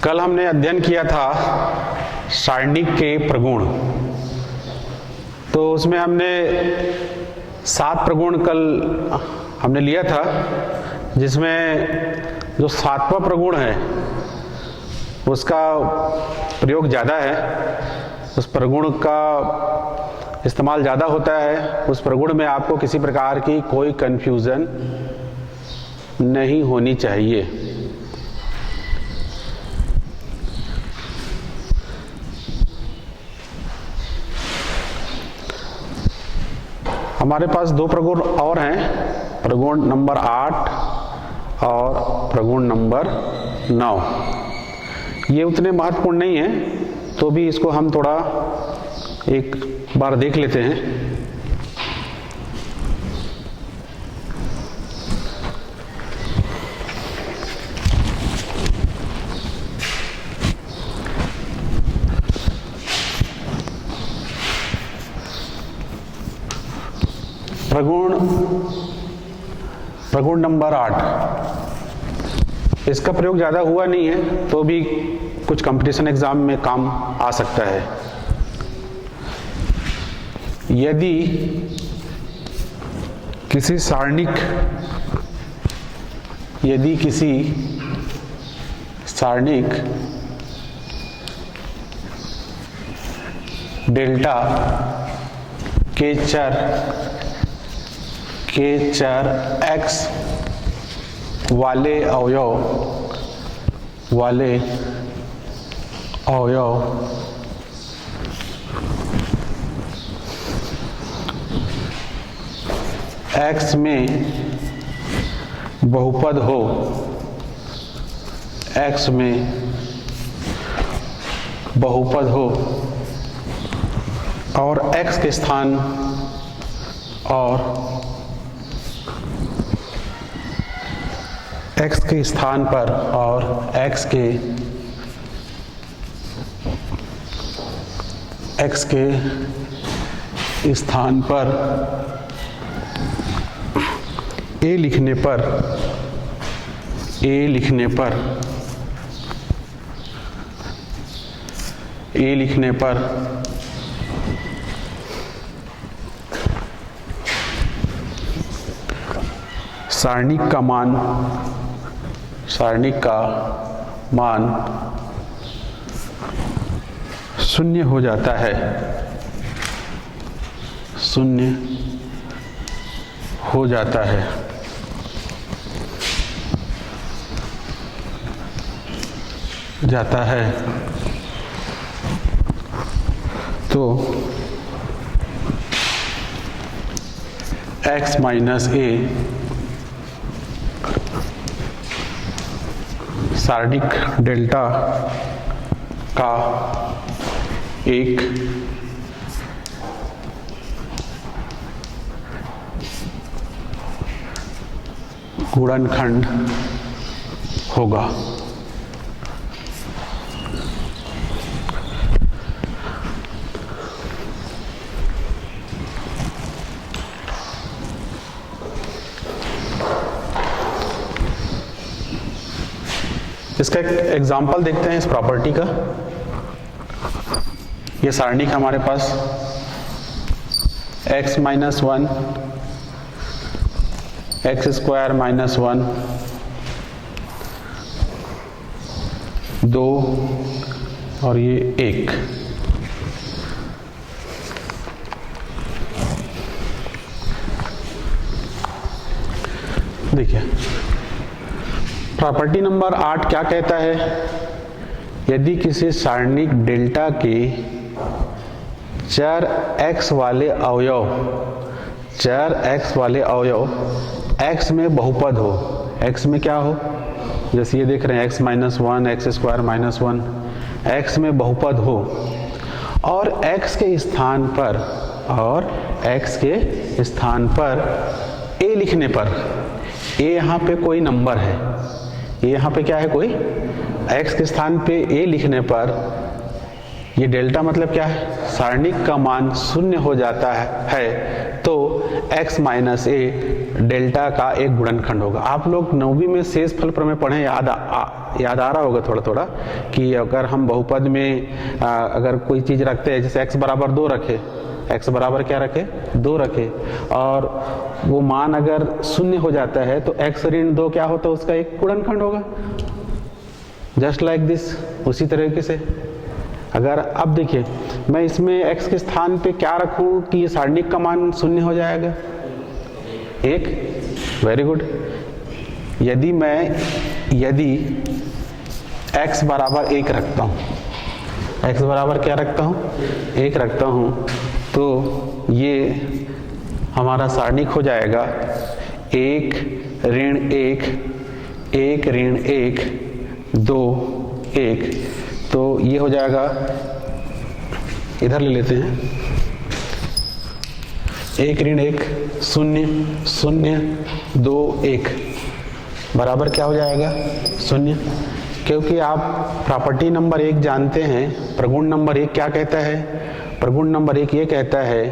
कल हमने अध्ययन किया था सारणिक के प्रगुण। तो उसमें हमने 7 प्रगुण कल हमने लिया था, जिसमें जो 7वां प्रगुण है उसका प्रयोग ज़्यादा है, उस प्रगुण का इस्तेमाल ज़्यादा होता है। उस प्रगुण में आपको किसी प्रकार की कोई कन्फ्यूज़न नहीं होनी चाहिए। हमारे पास 2 प्रगुण और हैं, प्रगुण नंबर 8 और प्रगुण नंबर 9। ये उतने महत्वपूर्ण नहीं हैं, तो भी इसको हम थोड़ा एक बार देख लेते हैं। प्रगुण नंबर 8, इसका प्रयोग ज़्यादा हुआ नहीं है, तो भी कुछ कंपटीशन एग्जाम में काम आ सकता है। यदि किसी सारणिक डेल्टा के चर x वाले अवयव x में बहुपद हो, और x के स्थान पर और x के स्थान पर a लिखने पर सारणिक का मान 0 हो जाता है, तो x माइनस a सारणिक डेल्टा का एक गुणनखंड होगा। इसका एक एग्जाम्पल देखते हैं इस प्रॉपर्टी का। ये सारणिक हमारे पास x minus 1, x square minus 1, 2 और ये 1। देखिए प्रॉपर्टी नंबर 8 क्या कहता है, यदि किसी सारणिक डेल्टा के चर x वाले अवयव x में बहुपद हो, x में क्या हो, जैसे ये देख रहे हैं x minus 1, x square minus 1, x में बहुपद हो और x के स्थान पर a लिखने पर, a यहाँ पे कोई नंबर है, ये यहाँ पे क्या है, कोई x के स्थान पे a लिखने पर ये डेल्टा मतलब क्या है, सारणिक का मान शून्य हो जाता है तो x माइनस ए डेल्टा का एक गुणनखंड होगा। आप लोग 9वीं में शेषफल प्रमेय पढ़े, याद आ रहा होगा थोड़ा थोड़ा कि अगर हम बहुपद में अगर कोई चीज रखते हैं, जैसे x बराबर 2 रखे, x बराबर क्या रखे, 2 रखे, और वो मान अगर शून्य हो जाता है तो x ऋण 2 क्या होता है, उसका एक गुणनखंड होगा। जस्ट लाइक दिस, उसी तरीके से अगर अब देखिए मैं इसमें x के स्थान पे क्या रखूं कि ये सारणिक का मान शून्य हो जाएगा, 1। Very good. यदि x बराबर 1 रखता हूं, x बराबर क्या रखता हूं, 1 रखता हूं, तो ये हमारा सारणिक हो जाएगा 1 ऋण 1 1 ऋण 1 2 1। तो ये हो जाएगा, इधर ले लेते हैं, 1 ऋण 1 0 0 2 1 बराबर क्या हो जाएगा, 0। क्योंकि आप प्रॉपर्टी नंबर 1 जानते हैं, प्रगुण नंबर 1 क्या कहता है, प्रगुण नंबर 1 ये कहता है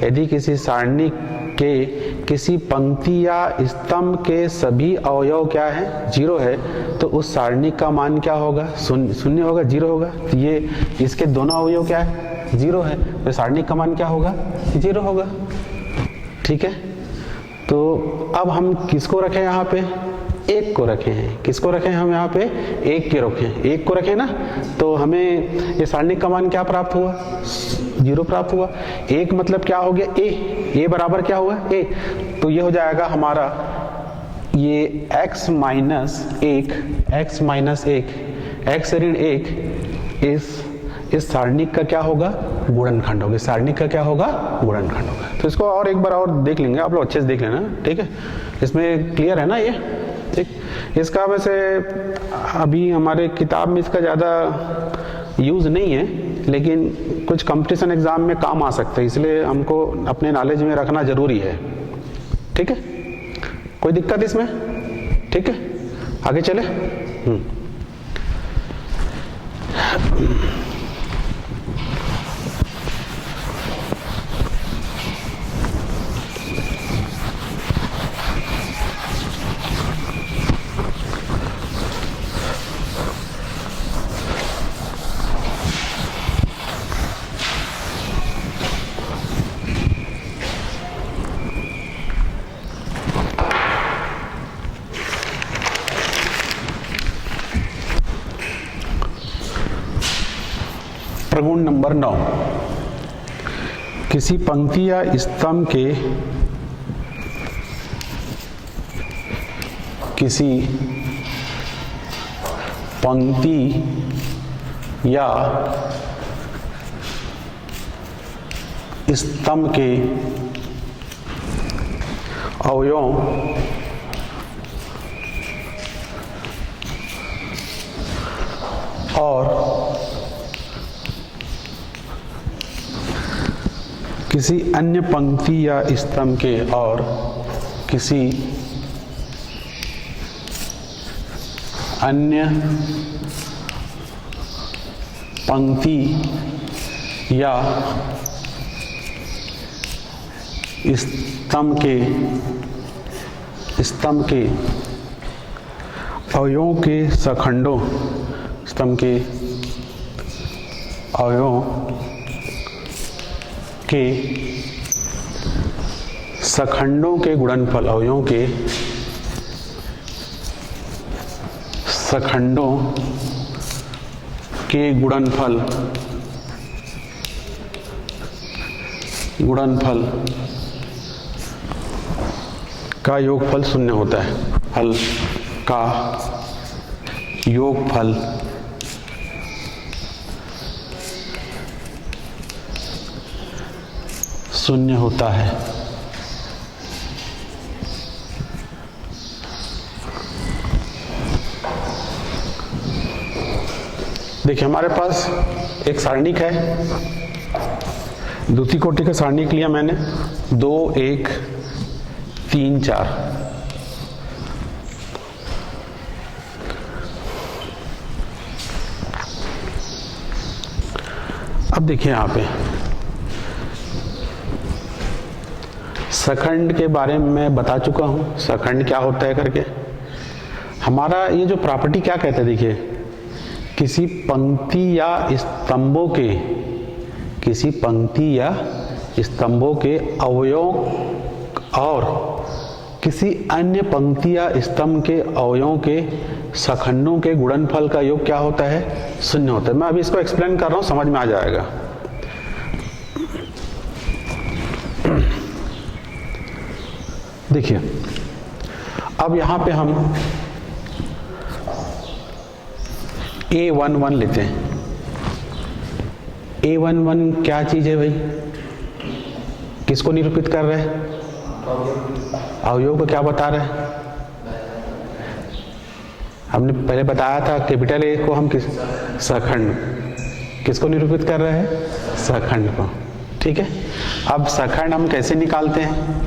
यदि किसी सारणी के किसी पंक्ति या स्तंभ के सभी अवयव क्या है, 0 है, तो उस सारणी का मान क्या होगा, शून्य होगा, 0 होगा। तो ये इसके दोनों अवयव क्या है, 0 है, तो सारणी का मान क्या होगा, 0 होगा। ठीक है, तो अब हम किसको रखें यहाँ पे, 1 को रखे हैं। किसको रखें हम यहाँ पे, 1 के रखें, 1 को रखें ना, तो हमें ये सारणी का मान क्या प्राप्त हुआ, 0 प्राप्त हुआ। 1 मतलब क्या हो गया, a बराबर क्या हुआ, a। तो ये हो जाएगा हमारा ये x माइनस 1 x ऋण 1 इस सारणिक का क्या होगा, गुणनखंड होगा। सारणिक का क्या होगा, गुणनखंड होगा। तो इसको और एक बार और देख लेंगे, आप लोग अच्छे से देख लेना, ठीक है। इसमें क्लियर है ना ये, ठीक। इसका वैसे अभी हमारे किताब में इसका ज़्यादा यूज़ नहीं है, लेकिन कुछ कंपटीशन एग्जाम में काम आ सकता है, इसलिए हमको अपने नॉलेज में रखना जरूरी है। ठीक है, कोई दिक्कत इसमें, ठीक है, आगे चले। प्रगुण नंबर 9, किसी पंक्ति या स्तंभ के किसी पंक्ति या स्तंभ के अवयवों और किसी अन्य पंक्ति या स्तंभ के और किसी अन्य पंक्ति या स्तंभ के अवयवों के सखंडों, स्तंभ के अवयवों के सखंडों के गुणनफल, अवयवों के सखंडों के गुणनफल का योगफल शून्य होता है। हल का योगफल शून्य होता है। देखिए हमारे पास एक सारणिक है, द्वितीय कोटि का सारणिक लिया मैंने, 2 1 3 4। अब देखिए यहाँ पे सखंड के बारे में मैं बता चुका हूँ, सखंड क्या होता है करके। हमारा ये जो प्रॉपर्टी क्या कहते हैं, देखिए किसी पंक्ति या स्तंभों के, किसी पंक्ति या स्तंभों के अवयव और किसी अन्य पंक्ति या स्तंभ के अवयवों के सखंडों के गुणनफल का योग क्या होता है, शून्य होता है। मैं अभी इसको एक्सप्लेन कर रहा हूं, समझ में आ जाएगा। देखिए अब यहां पे हम A11 लेते हैं। A11 क्या चीज है भाई, किसको निरूपित कर रहे हैं, अवयव को क्या बता रहे हैं। हमने पहले बताया था कैपिटल ए को हम सखंड, किसको निरूपित कर रहे हैं, सखंड को। ठीक है, अब सखंड हम कैसे निकालते हैं,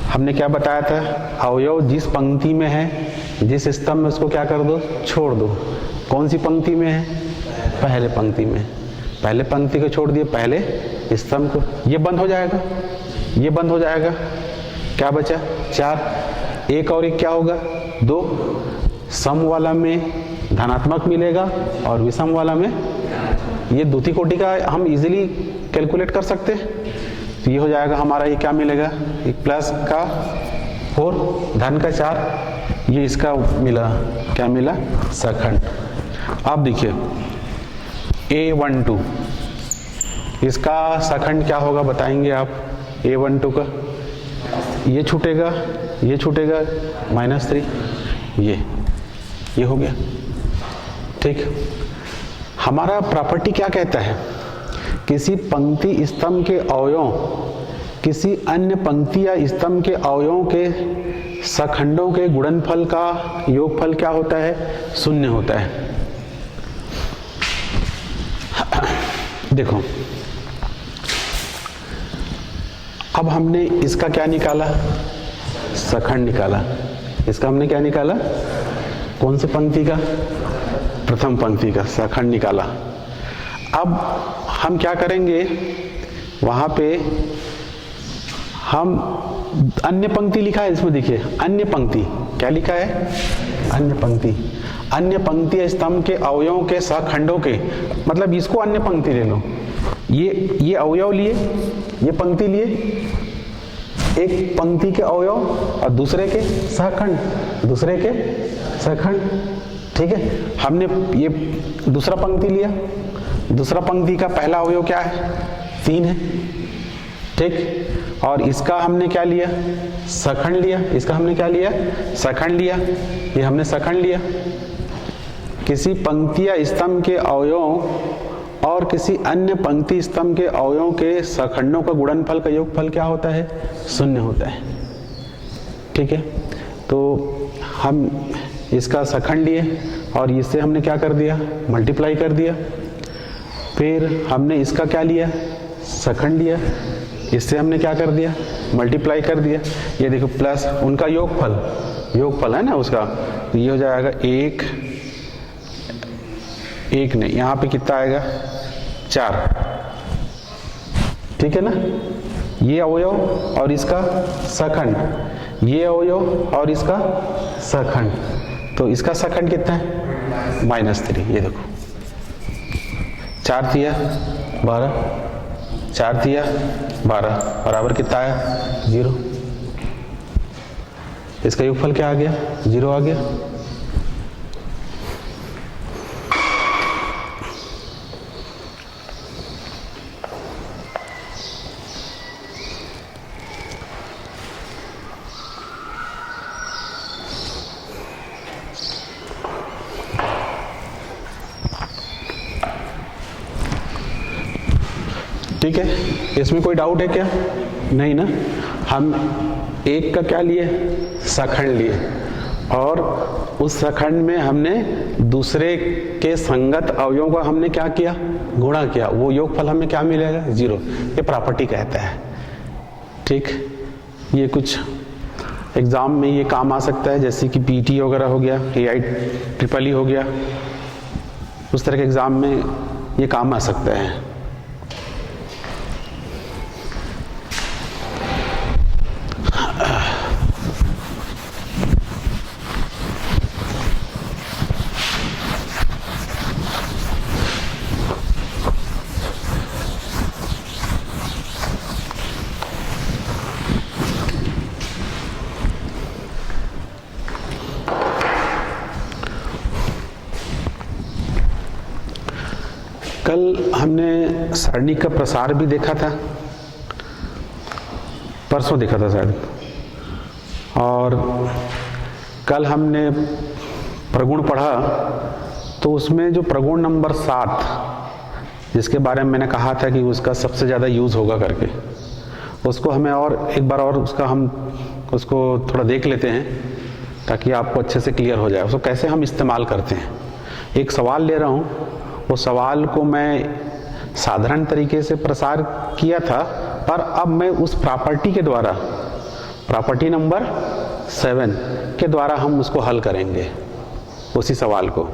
हमने क्या बताया था, अवयव जिस पंक्ति में है, जिस स्तंभ में, उसको क्या कर दो, छोड़ दो। कौन सी पंक्ति में है, पहले पंक्ति में। पहले पंक्ति को छोड़ दिए, पहले स्तंभ को, ये बंद हो जाएगा, ये बंद हो जाएगा। क्या बचा, 4, एक और एक क्या होगा, 2। सम वाला में धनात्मक मिलेगा और विषम वाला में, ये द्वितीय कोटि का हम इजीली कैलकुलेट कर सकते हैं। तो ये हो जाएगा हमारा, ये क्या मिलेगा, एक प्लस का 4, धन का 4, ये इसका मिला, क्या मिला, सखंड। आप देखिए A12, इसका सखंड क्या होगा बताएंगे आप, A12 का, ये छूटेगा, ये छूटेगा, -3, ये हो गया। ठीक, हमारा प्रॉपर्टी क्या कहता है, किसी पंक्ति स्तंभ के अवयव किसी अन्य पंक्ति या स्तंभ के अवयवों के सखंडों के गुणनफल का योगफल क्या होता है, शून्य होता है। देखो अब हमने इसका क्या निकाला, सखंड निकाला। इसका हमने क्या निकाला, कौन सी पंक्ति का, प्रथम पंक्ति का सखंड निकाला। अब हम क्या करेंगे, वहां पे हम अन्य पंक्ति लिखा है, इसमें देखिए अन्य पंक्ति क्या लिखा है, अन्य पंक्ति। अन्य पंक्ति स्तंभ के अवयवों के सखंडों के, मतलब इसको अन्य पंक्ति ले लो। ये अवयव लिए, ये पंक्ति लिए, एक पंक्ति के अवयव और दूसरे के सहखंड, दूसरे के सहखंड। ठीक है, हमने ये दूसरा पंक्ति लिया, दूसरा पंक्ति का पहला अवयव क्या है, 3 है। ठीक, और इसका हमने क्या लिया, सखंड लिया। इसका हमने क्या लिया, सखंड लिया। ये हमने सखंड लिया। किसी पंक्ति या स्तंभ के अवयवों और किसी अन्य पंक्ति स्तंभ के अवयवों के सखंडों का गुणनफल का योगफल क्या होता है, शून्य होता है। ठीक है, तो हम इसका सखंड लिए और इससे हमने क्या कर दिया, मल्टीप्लाई कर दिया। फिर हमने इसका क्या लिया, सखंड लिया, इससे हमने क्या कर दिया, मल्टीप्लाई कर दिया। ये देखो प्लस उनका योगफल है ना उसका, तो ये हो जाएगा 1 नहीं, यहाँ पे कितना आएगा, 4। ठीक है ना, ये अवयव और इसका सखंड, ये अवयव और इसका सखंड, तो इसका सखंड कितना है, -3। ये देखो 4 दिया 12, 4 दिया 12, बराबर कितना आया, 0। इसका योगफल क्या आ गया, 0 आ गया। ठीक है, इसमें कोई डाउट है क्या, नहीं ना। हम एक का क्या लिए, सखंड लिए, और उस सखंड में हमने दूसरे के संगत अवयवों का हमने क्या किया, गुणा किया, वो योगफल हमें क्या मिलेगा, 0। ये प्रॉपर्टी कहता है। ठीक, ये कुछ एग्जाम में ये काम आ सकता है, जैसे कि पीटी वगैरह हो गया, AIEEE हो गया, उस तरह के एग्जाम में ये काम आ सकता है। कल हमने सारणी का प्रसार भी देखा था, परसों देखा था शायद, और कल हमने प्रगुण पढ़ा। तो उसमें जो प्रगुण नंबर 7 जिसके बारे में मैंने कहा था कि उसका सबसे ज़्यादा यूज़ होगा करके, उसको हमें और एक बार और हम उसको थोड़ा देख लेते हैं ताकि आपको अच्छे से क्लियर हो जाए उसको कैसे हम इस्तेमाल करते हैं। एक सवाल ले रहा हूँ, वो सवाल को मैं साधारण तरीके से प्रसार किया था, पर अब मैं उस प्रॉपर्टी के द्वारा, प्रॉपर्टी नंबर 7 के द्वारा हम उसको हल करेंगे उसी सवाल को।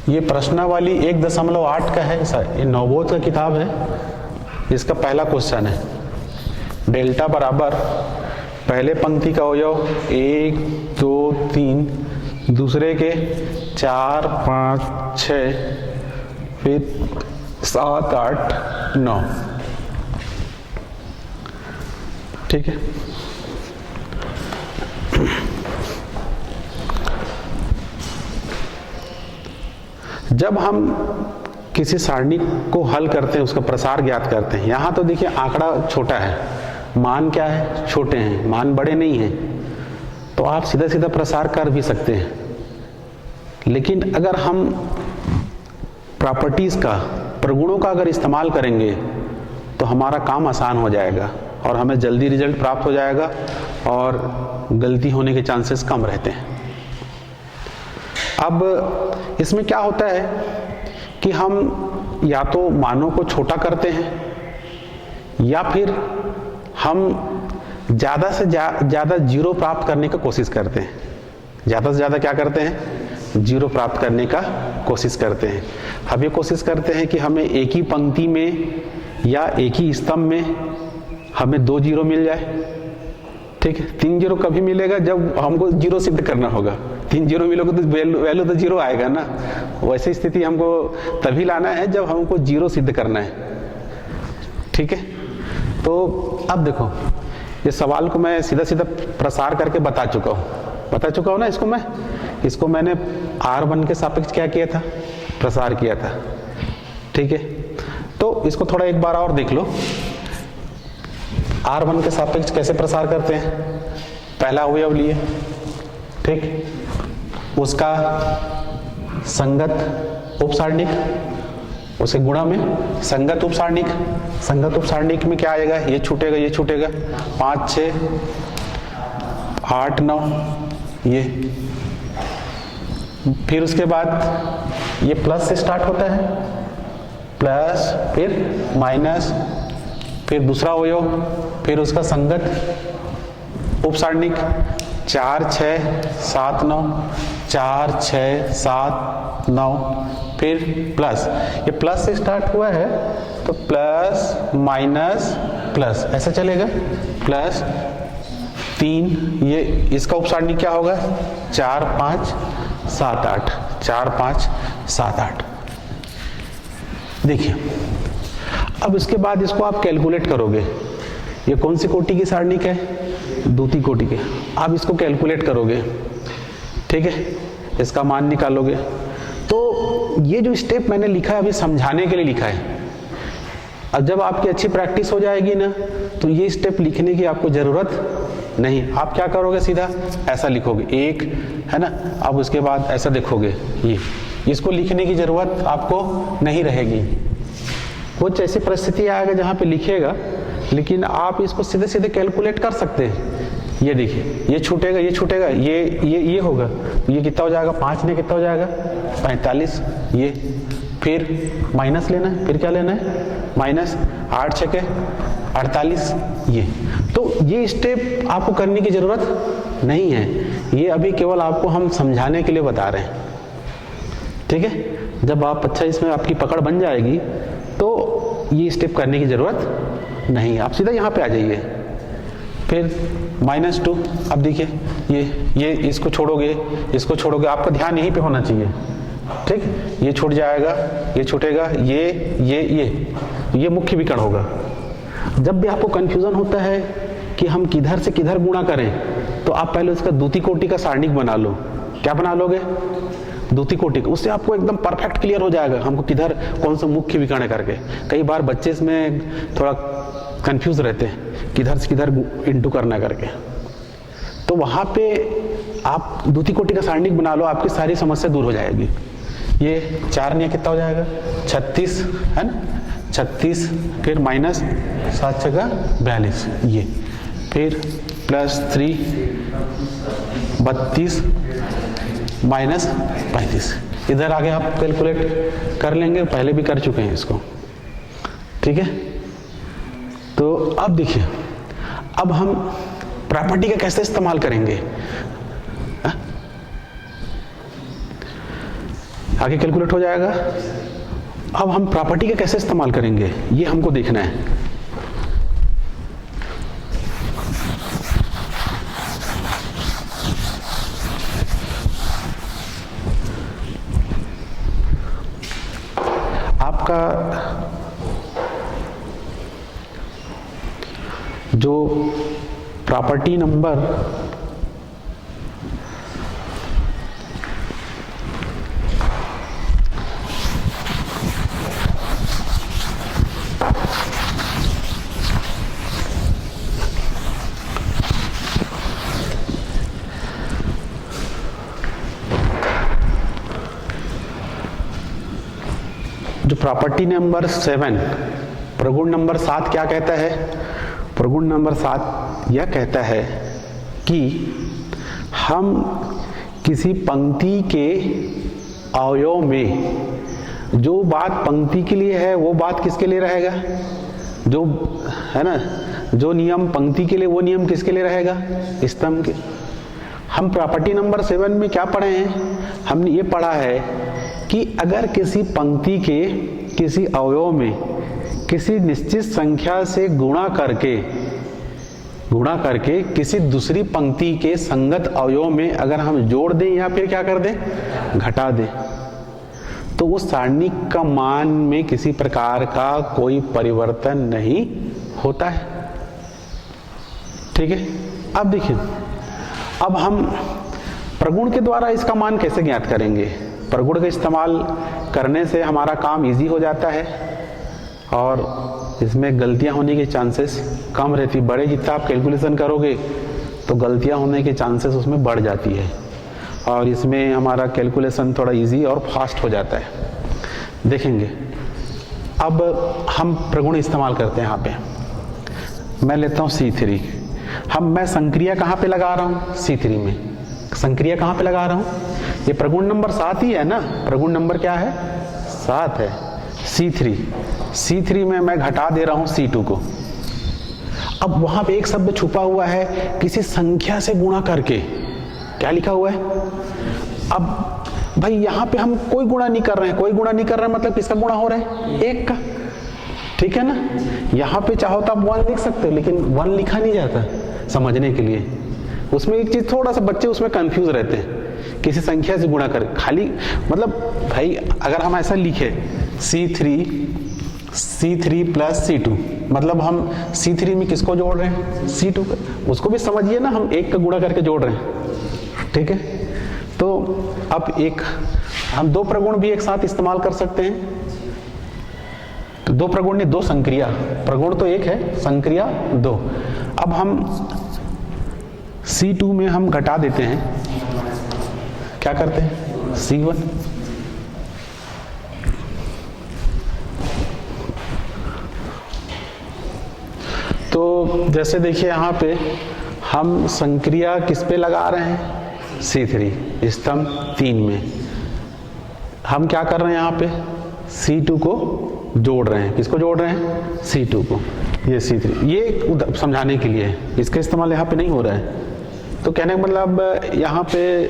ये प्रश्नावली 1.8 का है, ये नवबोध का किताब है। इसका पहला क्वेश्चन है, डेल्टा बराबर पहले पंक्ति का अवयव 1 2 3, दूसरे के 4 5 6, फिर 7 8 9। ठीक है, जब हम किसी सारणी को हल करते हैं, उसका प्रसार ज्ञात करते हैं। यहां तो देखिए आंकड़ा छोटा है, मान क्या है, छोटे हैं, मान बड़े नहीं हैं, तो आप सीधा सीधा प्रसार कर भी सकते हैं। लेकिन अगर हम प्रॉपर्टीज का, प्रगुणों का अगर इस्तेमाल करेंगे तो हमारा काम आसान हो जाएगा और हमें जल्दी रिजल्ट प्राप्त हो जाएगा और गलती होने के चांसेस कम रहते हैं। अब इसमें क्या होता है कि हम या तो मानों को छोटा करते हैं या फिर हम ज़्यादा से ज़्यादा जीरो प्राप्त करने की कोशिश करते हैं। ज़्यादा से ज़्यादा क्या करते हैं, जीरो प्राप्त करने का कोशिश करते हैं। हम ये कोशिश करते हैं कि हमें एक ही पंक्ति में या एक ही स्तंभ में हमें 2 जीरो मिल जाए। ठीक है, 3 जीरो कभी मिलेगा जब हमको जीरो सिद्ध करना होगा। 3 जीरो मिलोगे तो वैल्यू तो जीरो आएगा ना। वैसी स्थिति हमको तभी लाना है जब हमको जीरो सिद्ध करना है। ठीक है, तो अब देखो इस सवाल को मैं सीधा सीधा प्रसार करके बता चुका हूँ ना। इसको मैंने R1 के सापेक्ष क्या किया था, प्रसार किया था। ठीक है, तो इसको थोड़ा एक बार और देख लो, R1 के सापेक्ष कैसे प्रसार करते हैं। पहला अवयव लिए, ठीक, उसका संगत उपसारणिक, उसे गुणा में संगत उपसारणिक। संगत उपसारणिक में क्या आएगा, ये छूटेगा, ये छूटेगा, 5 6 8 9 ये। फिर उसके बाद ये प्लस से स्टार्ट होता है, प्लस फिर माइनस, फिर दूसरा अवयव, फिर उसका संगत उपसारणिक 4 6 7 9, 4 6 7 9, फिर प्लस। ये प्लस से स्टार्ट हुआ है तो प्लस माइनस प्लस ऐसा चलेगा, प्लस 3, ये इसका उपसारणिक क्या होगा, 4 5 7 8, 4 5 7 8। देखिए अब इसके बाद इसको आप कैलकुलेट करोगे। ये कौन सी कोटि की सारणिक है, द्वितीय कोटि के। आप इसको कैलकुलेट करोगे, ठीक है, इसका मान निकालोगे। तो ये जो स्टेप मैंने लिखा है अभी समझाने के लिए लिखा है। अब जब आपकी अच्छी प्रैक्टिस हो जाएगी ना, तो ये स्टेप लिखने की आपको जरूरत नहीं। आप क्या करोगे, सीधा ऐसा लिखोगे, एक है ना। अब उसके बाद ऐसा देखोगे, ये इसको लिखने की जरूरत आपको नहीं रहेगी। कुछ ऐसी परिस्थिति आएगा जहाँ पे लिखेगा, लेकिन आप इसको सीधे सीधे कैलकुलेट कर सकते हैं। ये देखिए, ये छूटेगा, ये छूटेगा, ये होगा, ये कितना हो जाएगा, 5 ने कितना हो जाएगा, 45। ये फिर माइनस लेना है, फिर क्या लेना है, माइनस 8 6 48। ये तो ये स्टेप आपको करने की जरूरत नहीं है। ये अभी केवल आपको हम समझाने के लिए बता रहे हैं। ठीक है, जब आप अच्छा इसमें आपकी पकड़ बन जाएगी तो ये स्टेप करने की जरूरत नहीं। आप सीधा यहाँ पे आ जाइए, फिर -2। अब देखिए ये इसको छोड़ोगे, इसको छोड़ोगे, आपका ध्यान यहीं पे होना चाहिए। ठीक, ये छूट जाएगा, ये छूटेगा, ये मुख्य विकर्ण होगा। जब भी आपको कंफ्यूजन होता है कि हम किधर से किधर गुणा करें, तो आप पहले उसका द्वितीय कोटि का सारणिक बना लो। क्या बना लोगे? द्वितीय कोटि। उससे आपको एकदम परफेक्ट क्लियर हो जाएगा हमको किधर कौन सा मुख्य विकर्ण करके। कई बार बच्चे इसमें थोड़ा कंफ्यूज रहते हैं किधर से किधर इंटू करना करके। तो वहाँ पे आप द्वितीय कोटि का सारणिक बना लो, आपकी सारी समस्या दूर हो जाएगी। ये 4 निया कितना हो जाएगा? 36 है ना, 36 फिर माइनस 7 जगह 42, ये फिर प्लस 3 32 माइनस 35। इधर आगे आप कैलकुलेट कर लेंगे, पहले भी कर चुके हैं इसको, ठीक है। तो अब देखिए, अब हम प्रॉपर्टी का कैसे इस्तेमाल करेंगे, आगे कैलकुलेट हो जाएगा। अब हम प्रॉपर्टी का कैसे इस्तेमाल करेंगे ये हमको देखना है। आपका जो प्रॉपर्टी नंबर प्रॉपर्टी नंबर 7 प्रगुण नंबर 7 क्या कहता है? प्रगुण नंबर 7 यह कहता है कि हम किसी पंक्ति के अवयव में जो बात पंक्ति के लिए है वो बात किसके लिए रहेगा? जो है ना, जो नियम पंक्ति के लिए वो नियम किसके लिए रहेगा? स्तंभ के। हम प्रॉपर्टी नंबर 7 में क्या पढ़े हैं? हमने ये पढ़ा है कि अगर किसी पंक्ति के किसी अवयव में किसी निश्चित संख्या से गुणा करके किसी दूसरी पंक्ति के संगत अवयव में अगर हम जोड़ दें या फिर क्या कर दें, घटा दें, तो उस सारणिक का मान में किसी प्रकार का कोई परिवर्तन नहीं होता है, ठीक है। अब देखिए, अब हम प्रगुण के द्वारा इसका मान कैसे ज्ञात करेंगे? प्रगुण का इस्तेमाल करने से हमारा काम इजी हो जाता है और इसमें गलतियां होने के चांसेस कम रहती। बड़े जितना आप कैलकुलेशन करोगे तो गलतियां होने के चांसेस उसमें बढ़ जाती है और इसमें हमारा कैलकुलेशन थोड़ा इजी और फास्ट हो जाता है। देखेंगे, अब हम प्रगुण इस्तेमाल करते हैं। यहाँ पे मैं लेता हूँ C3। मैं संक्रिया कहाँ पे लगा रहा हूँ? C3 में। संक्रिया कहाँ पे लगा रहा हूँ? ये प्रगुण नंबर 7 ही है ना। प्रगुण नंबर क्या है? 7 है। C3 में मैं घटा दे रहा हूँ C2 को। अब वहां पे एक शब्द छुपा हुआ है, किसी संख्या से गुणा करके। क्या लिखा हुआ है? अब भाई यहाँ पे हम कोई गुणा नहीं कर रहे हैं, कोई गुणा नहीं कर रहे हैं, मतलब किसका गुणा हो रहा है? 1 का, ठीक है ना। यहाँ पे चाहो तो आप 1 लिख सकते हो, लेकिन 1 लिखा नहीं जाता समझने के लिए। उसमें एक चीज थोड़ा सा बच्चे उसमें कंफ्यूज रहते हैं, किसी संख्या से गुणा कर खाली, मतलब भाई अगर हम ऐसा लिखे C3 प्लस C2, मतलब हम C3 में किसको जोड़ रहे हैं? C2 का। उसको भी समझिए ना, हम 1 का गुणा करके जोड़ रहे हैं, ठीक है। तो अब हम 2 प्रगुण भी एक साथ इस्तेमाल कर सकते हैं। तो 2 प्रगुण नहीं, 2 संक्रिया। प्रगुण तो 1 है, संक्रिया 2। अब हम C2 में हम घटा देते हैं, क्या करते हैं? C1। तो जैसे देखिए यहाँ पे हम संक्रिया किस पे लगा रहे हैं? C3 स्तंभ 3 में। हम क्या कर रहे हैं? यहाँ पे C2 को जोड़ रहे हैं। किसको जोड़ रहे हैं? C2 को। ये C3, ये समझाने के लिए है, इसका इस्तेमाल यहाँ पे नहीं हो रहा है। तो कहने का मतलब यहाँ पे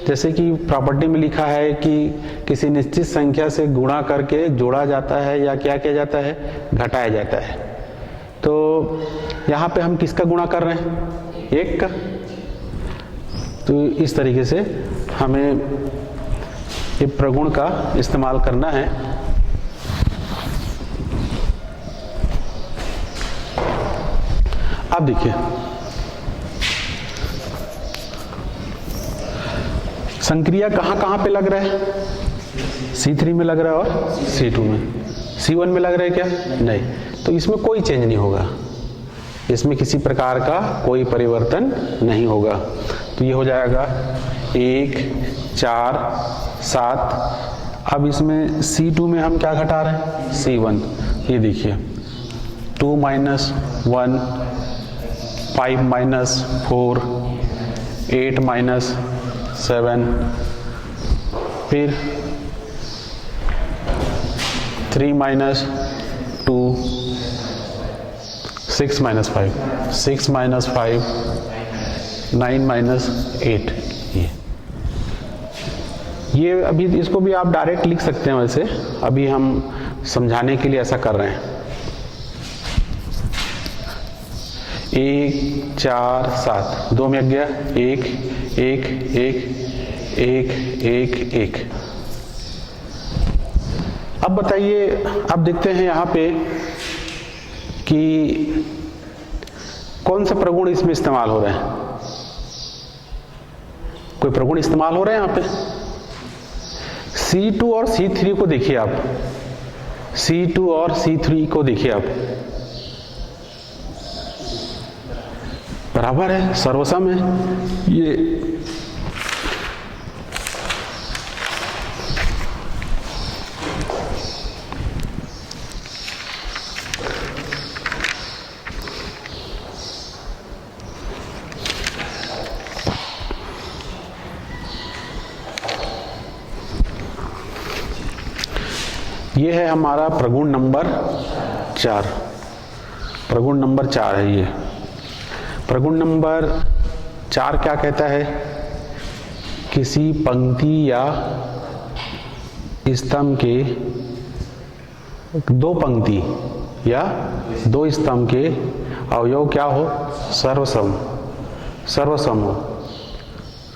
जैसे कि प्रॉपर्टी में लिखा है कि किसी निश्चित संख्या से गुणा करके जोड़ा जाता है या क्या किया जाता है? घटाया जाता है। तो यहाँ पे हम किसका गुणा कर रहे हैं? 1 का। तो इस तरीके से हमें ये प्रगुण का इस्तेमाल करना है। अब देखिए, संक्रिया कहाँ कहाँ पे लग रहा है? C3 में लग रहा है और C2 में। C1 में लग रहा है क्या? नहीं। तो इसमें कोई चेंज नहीं होगा, इसमें किसी प्रकार का कोई परिवर्तन नहीं होगा। तो ये हो जाएगा 1 4 7। अब इसमें C2 में हम क्या घटा रहे हैं? C1। ये देखिए 2 - 1, 5 - 4, 8 - 7, फिर 3 - 2, 6 - 5, 6 - 5, 9 - 8। ये अभी इसको भी आप डायरेक्ट लिख सकते हैं, वैसे अभी हम समझाने के लिए ऐसा कर रहे हैं। 1 4 7, 2 में गया 1 1 1 1 1 1। अब बताइए, अब देखते हैं यहाँ पे कि कौन सा प्रगुण इसमें इस्तेमाल हो रहे हैं। कोई प्रगुण इस्तेमाल हो रहे हैं यहाँ पे? C2 और C3 को देखिए आप, C2 और C3 को देखिए आप, बराबर है, सर्वसम है। ये है हमारा प्रगुण नंबर 4। प्रगुण नंबर 4 है ये। प्रगुण नंबर 4 क्या कहता है? किसी पंक्ति या स्तंभ के, 2 पंक्ति या 2 स्तंभ के अवयव क्या हो? सर्वसम, सर्वसम हो,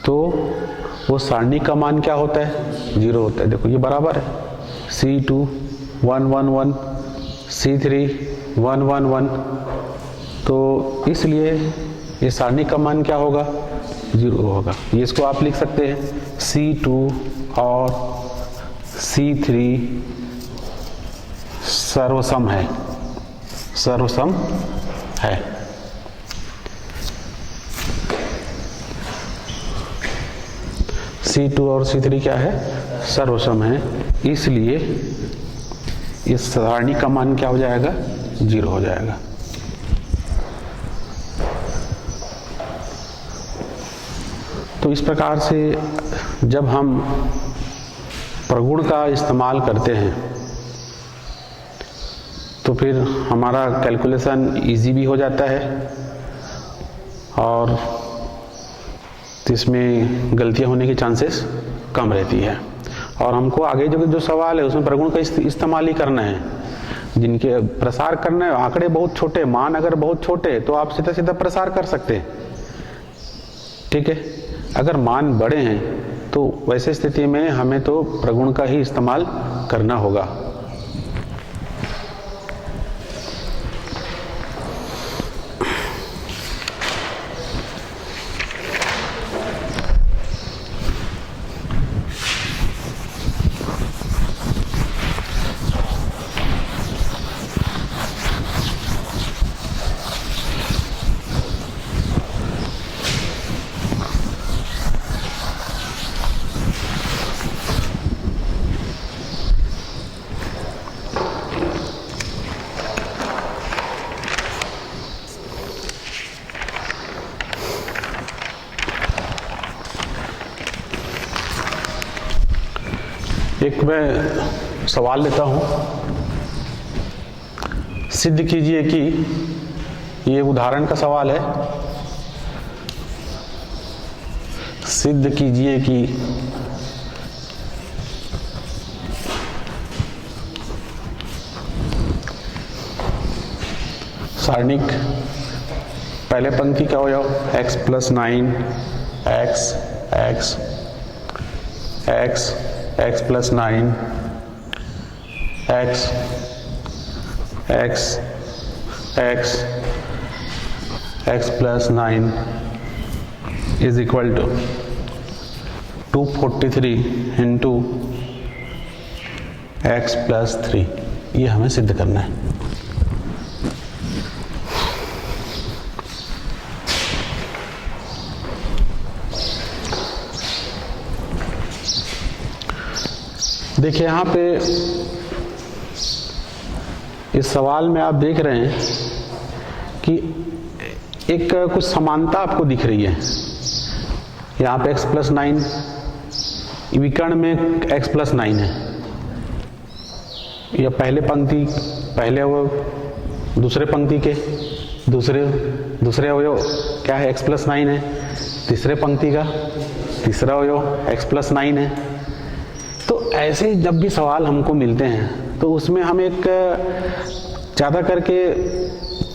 तो वो सारणी का मान क्या होता है? 0 होता है। देखो ये बराबर है, C2 1 1 1, C3 1 1 1, तो इसलिए ये सारणी का मान क्या होगा? 0 होगा। ये इसको आप लिख सकते हैं C2 और C3 सर्वसम है, सर्वसम है। C2 और C3 क्या है? सर्वसम है, इसलिए इस सारणी का मान क्या हो जाएगा? 0 हो जाएगा। तो इस प्रकार से जब हम प्रगुण का इस्तेमाल करते हैं तो फिर हमारा कैलकुलेशन इजी भी हो जाता है और इसमें गलतियां होने की चांसेस कम रहती है। और हमको आगे जो सवाल है उसमें प्रगुण का इस्तेमाल ही करना है, जिनके प्रसार करना है। आंकड़े बहुत छोटे, मान अगर बहुत छोटे तो आप सीधा सीधा प्रसार कर सकते हैं, ठीक है। अगर मान बड़े हैं तो वैसे स्थिति में हमें तो प्रगुण का ही इस्तेमाल करना होगा। एक मैं सवाल लेता हूं, सिद्ध कीजिए कि, ये उदाहरण का सवाल है, सिद्ध कीजिए कि सारणिक पहले पंक्ति का अवयव x + 9 x x x x + 9 x x x x + 9 is equal to 243 into x plus 3, ये हमें सिद्ध करना है। देखिए यहाँ पे इस सवाल में आप देख रहे हैं कि एक कुछ समानता आपको दिख रही है। यहाँ पे x प्लस 9, विकर्ण में x प्लस 9 है। या पहले पंक्ति पहले अवयव, दूसरे पंक्ति के दूसरे अवयव क्या है, x प्लस 9 है। तीसरे पंक्ति का तीसरा अवयव x प्लस 9 है। तो ऐसे जब भी सवाल हमको मिलते हैं तो उसमें हम एक ज़्यादा करके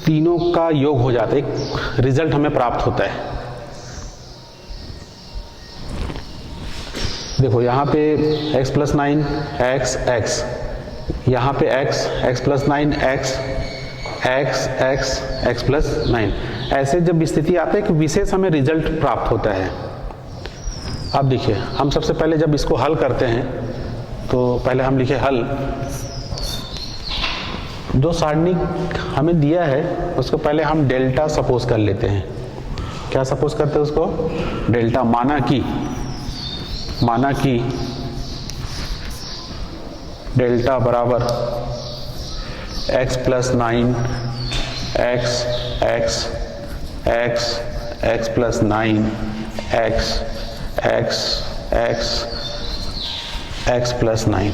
तीनों का योग हो जाता है, एक रिजल्ट हमें प्राप्त होता है। देखो यहाँ पे x प्लस 9 x, यहाँ पे x प्लस 9 x प्लस 9। ऐसे जब स्थिति आती है कि विशेष हमें रिजल्ट प्राप्त होता है। अब देखिए हम सबसे पहले जब इसको हल करते हैं तो पहले हम लिखे हल। जो सारणी हमें दिया है उसको पहले हम डेल्टा सपोज कर लेते हैं। क्या सपोज करते हैं उसको? डेल्टा। माना कि डेल्टा बराबर x plus 9 x plus 9 x plus 9।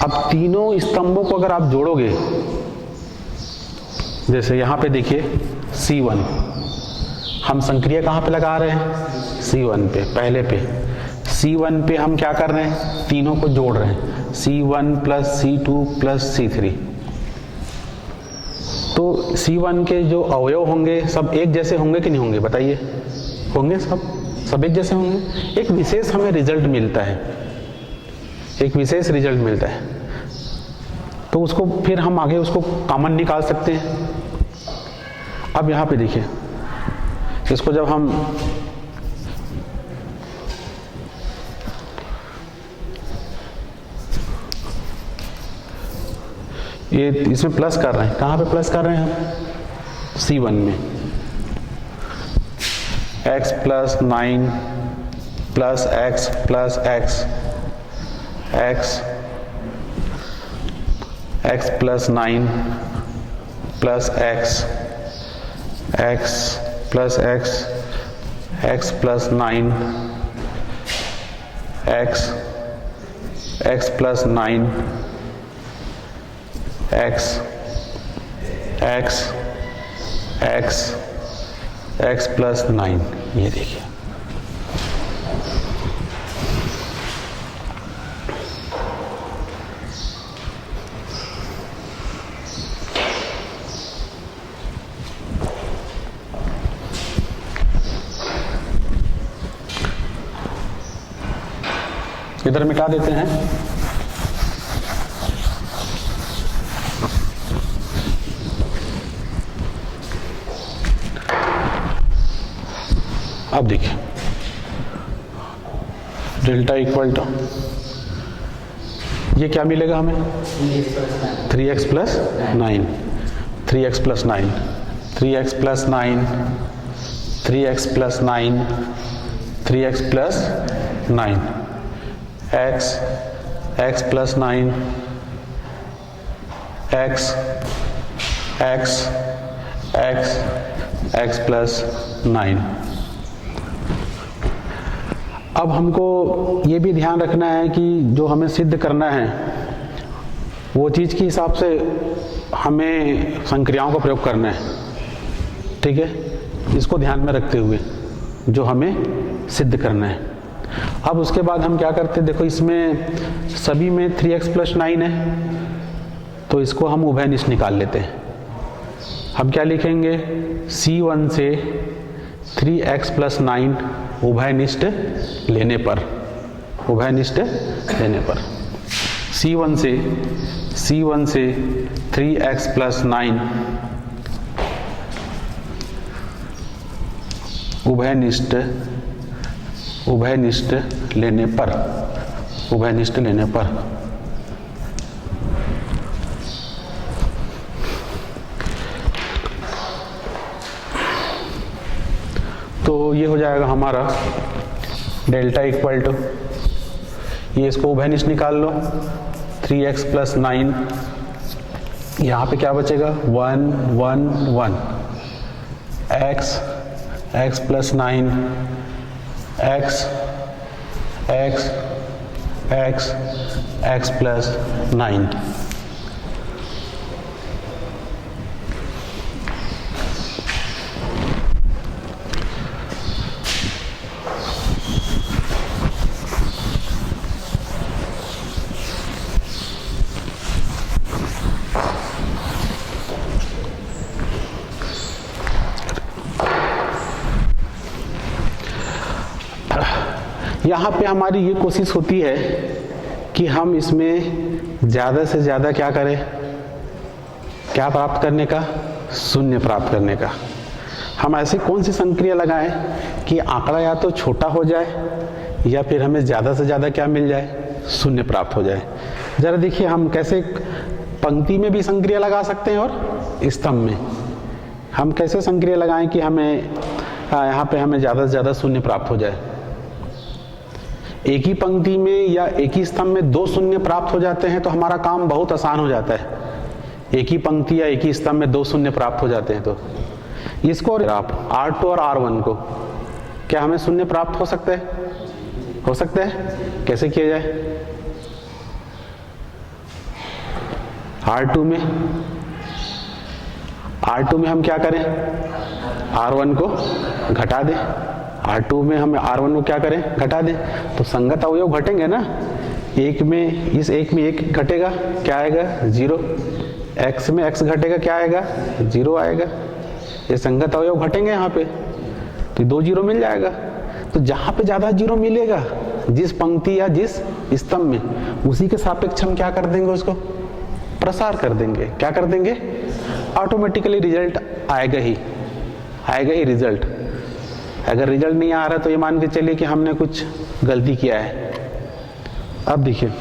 अब तीनों स्तंभों को अगर आप जोड़ोगे, जैसे यहां पे देखिए C1, हम संक्रिया कहां पे लगा रहे हैं? C1 पे, पहले पे। C1 पे हम क्या कर रहे हैं? तीनों को जोड़ रहे हैं, C1 plus C2 plus C3। तो C1 के जो अवयव होंगे सब एक जैसे होंगे कि नहीं होंगे? बताइए। होंगे, सब एक जैसे होंगे। एक विशेष हमें रिजल्ट मिलता है, एक विशेष रिजल्ट मिलता है। तो उसको फिर हम आगे उसको कॉमन निकाल सकते हैं। अब यहाँ पे देखिए, इसको जब हम ये इसमें प्लस कर रहे हैं, कहाँ पे प्लस कर रहे हैं हम? C1 में। x plus 9 plus x plus x plus 9 plus x plus x plus 9 x plus 9 x plus 9। ये देखिए, इधर मिटा देते हैं। अब देखिए डेल्टा इक्वल टू, ये क्या मिलेगा हमें? 3x plus 9, 3x plus 9, 3x plus 9, 3x plus 9, 3x plus 9, x plus 9, x plus 9। अब हमको ये भी ध्यान रखना है कि जो हमें सिद्ध करना है वो चीज़ के हिसाब से हमें संक्रियाओं का प्रयोग करना है। ठीक है, इसको ध्यान में रखते हुए जो हमें सिद्ध करना है। अब उसके बाद हम क्या करते हैं? देखो इसमें सभी में 3x प्लस 9 है, तो इसको हम उभयनिष्ठ निकाल लेते हैं। हम क्या लिखेंगे? C1 से 3x प्लस 9 उभयनिष्ठ लेने पर, C1 से 3x प्लस 9 उभयनिष्ठ लेने पर, उभयनिष्ठ लेने पर तो ये हो जाएगा हमारा डेल्टा इक्वल टू, ये इसको उभयनिष्ठ निकाल लो, 3x + 9, यहाँ पे क्या बचेगा 1 1 1, x + 9, x + 9। यहाँ पे हमारी ये कोशिश होती है कि हम इसमें ज़्यादा से ज़्यादा क्या करें, क्या प्राप्त करने का, शून्य प्राप्त करने का। हम ऐसी कौन सी संक्रिया लगाएं कि आंकड़ा या तो छोटा हो जाए या फिर हमें ज़्यादा से ज़्यादा क्या मिल जाए, शून्य प्राप्त हो जाए। ज़रा देखिए हम कैसे पंक्ति में भी संक्रिया लगा सकते हैं और स्तंभ में हम कैसे संक्रिया लगाएं कि हमें यहाँ पे हमें ज़्यादा से ज़्यादा शून्य प्राप्त हो जाए। एक ही पंक्ति में या एक ही स्तंभ में 2 शून्य प्राप्त हो जाते हैं तो हमारा काम बहुत आसान हो जाता है। एक ही पंक्ति या एक ही स्तंभ में 2 शून्य प्राप्त हो जाते हैं तो इसको आप R2 और R1 को क्या हमें शून्य प्राप्त हो सकते हैं? हो सकते हैं। कैसे किया जाए? R2 में हम क्या करें, R1 को घटा दें। R2 में हम R1 को क्या करें, घटा दें। तो संगत अवयव घटेंगे ना, एक में इस एक में 1 घटेगा, क्या आएगा 0। x में x घटेगा, क्या आएगा 0 आएगा। ये संगत अवयव घटेंगे यहाँ पे तो 2 0 मिल जाएगा। तो जहाँ पे ज़्यादा 0 मिलेगा जिस पंक्ति या जिस स्तंभ में, उसी के सापेक्ष हम क्या कर देंगे, उसको प्रसार कर देंगे। क्या कर देंगे, ऑटोमेटिकली रिजल्ट आएगा ही रिजल्ट। अगर रिजल्ट नहीं आ रहा तो ये मान के चलिए कि हमने कुछ गलती किया है। अब देखिए,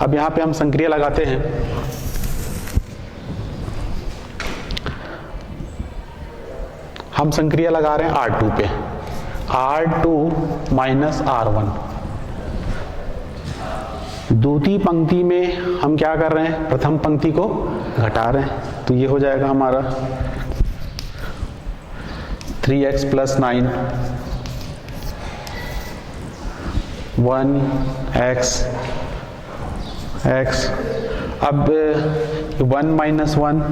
अब यहाँ पे हम संक्रिया लगाते हैं। हम संक्रिया लगा रहे हैं R2 पे, R2 - R1। दूसरी पंक्ति में हम क्या कर रहे हैं, प्रथम पंक्ति को घटा रहे हैं। तो ये हो जाएगा हमारा 3x + 9 1x अब 1 - 1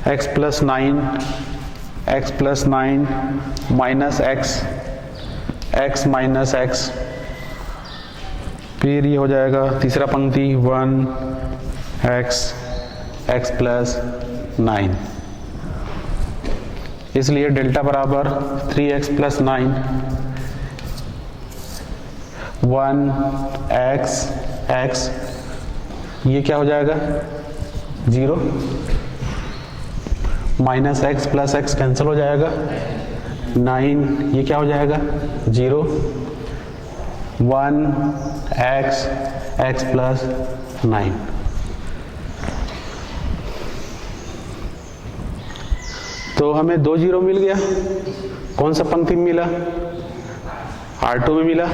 x + 9 minus x minus x, फिर ये हो जाएगा तीसरा पंक्ति 1x + 9। इसलिए डेल्टा बराबर 3x + 9 1x, ये क्या हो जाएगा 0, माइनस x + x कैंसिल हो जाएगा, 9 ये क्या हो जाएगा 0, 1x + 9। तो हमें 2 0 मिल गया। कौन सा पंक्ति में मिला, R2 में मिला।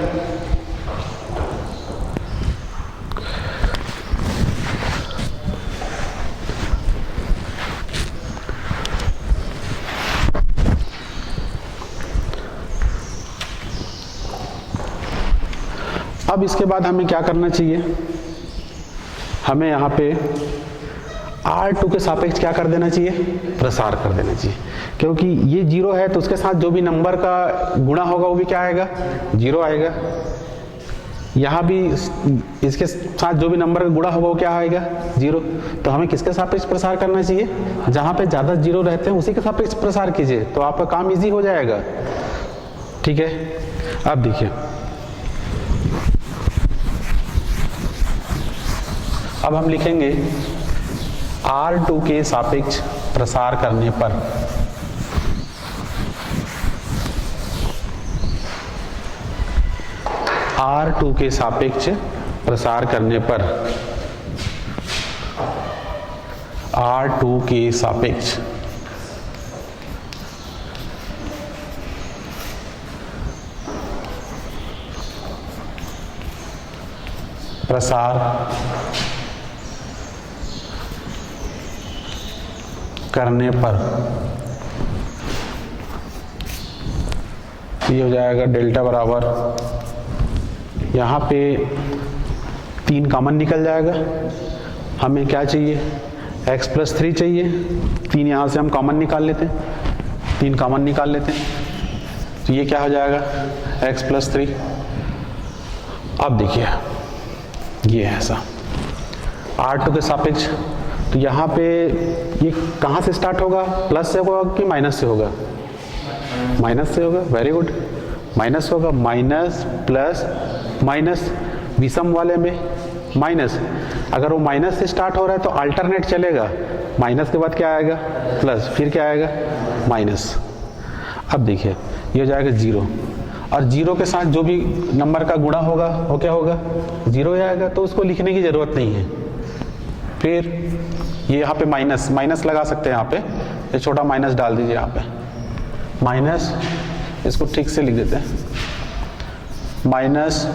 अब इसके बाद हमें क्या करना चाहिए, हमें यहाँ पे R2 के सापेक्ष क्या कर देना चाहिए, प्रसार कर देना चाहिए। क्योंकि ये 0 है तो उसके साथ जो भी नंबर का गुणा होगा वो भी क्या आएगा 0 आएगा। यहाँ भी इसके साथ जो भी नंबर का गुणा होगा वो क्या आएगा 0। तो हमें किसके सापेक्ष प्रसार करना चाहिए, जहाँ पे ज़्यादा 0 रहते हैं उसी के सापेक्ष प्रसार कीजिए, तो आपका काम ईजी हो जाएगा। ठीक है, अब देखिए, अब हम लिखेंगे R2 के सापेक्ष प्रसार करने पर R2 के सापेक्ष प्रसार करने पर, R2 के सापेक्ष प्रसार करने पर ये हो जाएगा डेल्टा बराबर, यहाँ पे 3 कॉमन निकल जाएगा। हमें क्या चाहिए, x+3 चाहिए। 3 यहाँ से हम कॉमन निकाल लेते हैं, 3 कॉमन निकाल लेते हैं, तो ये क्या हो जाएगा x+3। अब देखिए ये है ऐसा R2 के सापेक्ष, तो यहाँ पे ये कहाँ से स्टार्ट होगा, प्लस से होगा कि माइनस से होगा, माइनस से होगा। वेरी गुड, माइनस होगा। माइनस प्लस माइनस, विषम वाले में माइनस, अगर वो माइनस से स्टार्ट हो रहा है तो अल्टरनेट चलेगा, माइनस के बाद क्या आएगा प्लस, फिर क्या आएगा माइनस। अब देखिए ये हो जाएगा 0, और 0 के साथ जो भी नंबर का गुणा होगा वो क्या होगा 0 आएगा, तो उसको लिखने की ज़रूरत नहीं है। फिर ये यहाँ पे माइनस, माइनस लगा सकते हैं, यहाँ पे ये छोटा माइनस डाल दीजिए, यहाँ पे माइनस, इसको ठीक से लिख देते हैं माइनस,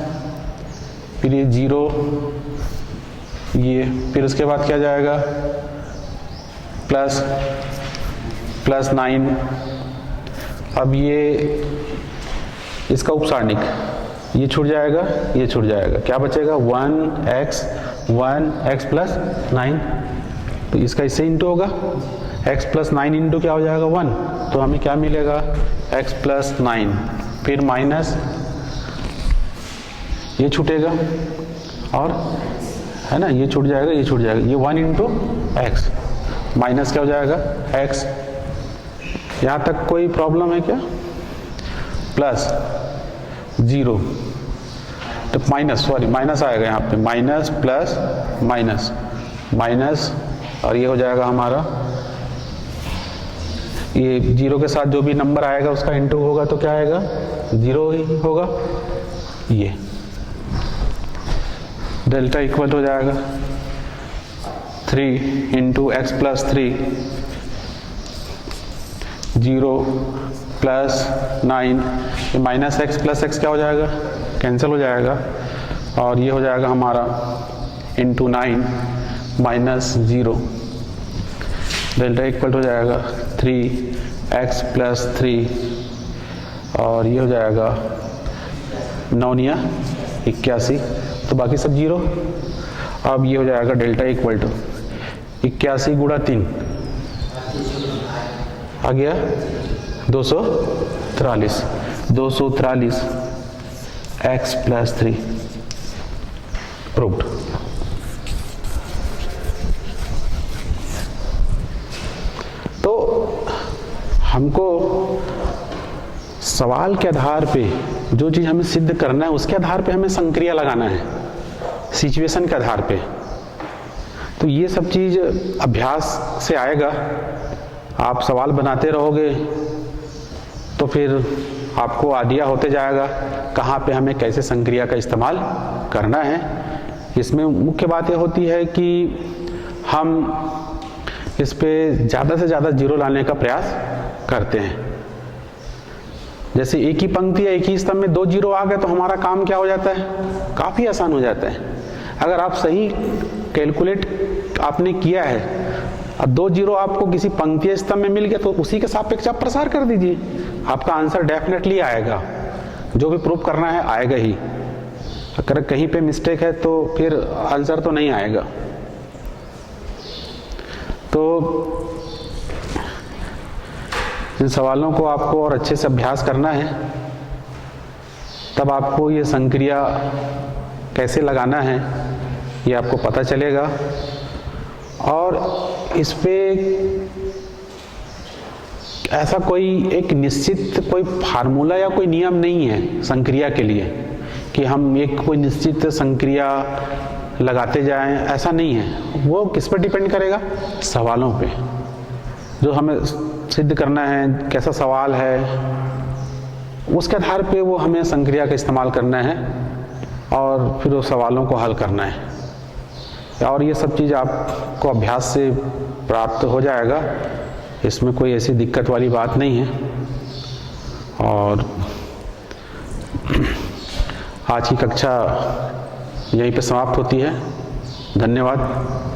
फिर ये 0, ये फिर उसके बाद क्या जाएगा प्लस, प्लस 9। अब ये इसका उपसारणिक, ये छूट जाएगा, ये छूट जाएगा, क्या बचेगा 1x प्लस 9, तो इसका इससे इंटू होगा, x प्लस 9 इंटू क्या हो जाएगा 1, तो हमें क्या मिलेगा x प्लस 9, फिर माइनस ये छूटेगा, और है ना ये छूट जाएगा, ये छूट जाएगा, ये 1 इंटू एक्स, माइनस क्या हो जाएगा x। यहाँ तक कोई प्रॉब्लम है क्या, प्लस 0, तो माइनस, सॉरी माइनस आएगा यहाँ पे, माइनस प्लस माइनस, माइनस, और ये हो जाएगा हमारा, ये 0 के साथ जो भी नंबर आएगा उसका इंटू होगा तो क्या आएगा 0 ही होगा। ये डेल्टा इक्वल हो जाएगा 3 into x plus 3, 0 plus 9, minus x plus x क्या हो जाएगा कैंसिल हो जाएगा, और ये हो जाएगा हमारा इंटू 9 माइनस 0, डेल्टा इक्वल हो जाएगा 3x प्लस 3, और ये हो जाएगा 9 81, तो बाकी सब 0। अब ये हो जाएगा डेल्टा इक्वल टू 81 गुणा 3 आ गया 243, 243 x प्लस 3 प्रूव्ड। तो हमको सवाल के आधार पे जो चीज़ हमें सिद्ध करना है उसके आधार पे हमें संक्रिया लगाना है, सिचुएशन के आधार पे। तो ये सब चीज़ अभ्यास से आएगा, आप सवाल बनाते रहोगे तो फिर आपको आइडिया होते जाएगा कहाँ पे हमें कैसे संक्रिया का इस्तेमाल करना है। इसमें मुख्य बात ये होती है कि हम इस पे ज़्यादा से ज़्यादा जीरो लाने का प्रयास करते हैं। जैसे एक ही पंक्ति या एक ही स्तंभ में 2 जीरो आ गए तो हमारा काम क्या हो जाता है, काफ़ी आसान हो जाता है। अगर आप सही कैलकुलेट आपने किया है, अब 2 जीरो आपको किसी पंक्ति या स्तंभ में मिल गया तो उसी के सापेक्ष आप प्रसार कर दीजिए, आपका आंसर डेफिनेटली आएगा, जो भी प्रूव करना है आएगा ही। अगर कहीं पे मिस्टेक है तो फिर आंसर तो नहीं आएगा। तो इन सवालों को आपको और अच्छे से अभ्यास करना है, तब आपको ये संक्रिया कैसे लगाना है ये आपको पता चलेगा। और इस पे ऐसा कोई एक निश्चित कोई फार्मूला या कोई नियम नहीं है संक्रिया के लिए कि हम एक कोई निश्चित संक्रिया लगाते जाएं, ऐसा नहीं है। वो किस पर डिपेंड करेगा, सवालों पे, जो हमें सिद्ध करना है कैसा सवाल है उसके आधार पे वो हमें संक्रिया का इस्तेमाल करना है। और फिर उस सवालों को हल करना है। और ये सब चीज़ आपको अभ्यास से प्राप्त हो जाएगा, इसमें कोई ऐसी दिक्कत वाली बात नहीं है। और आज की कक्षा यहीं पे समाप्त होती है। धन्यवाद।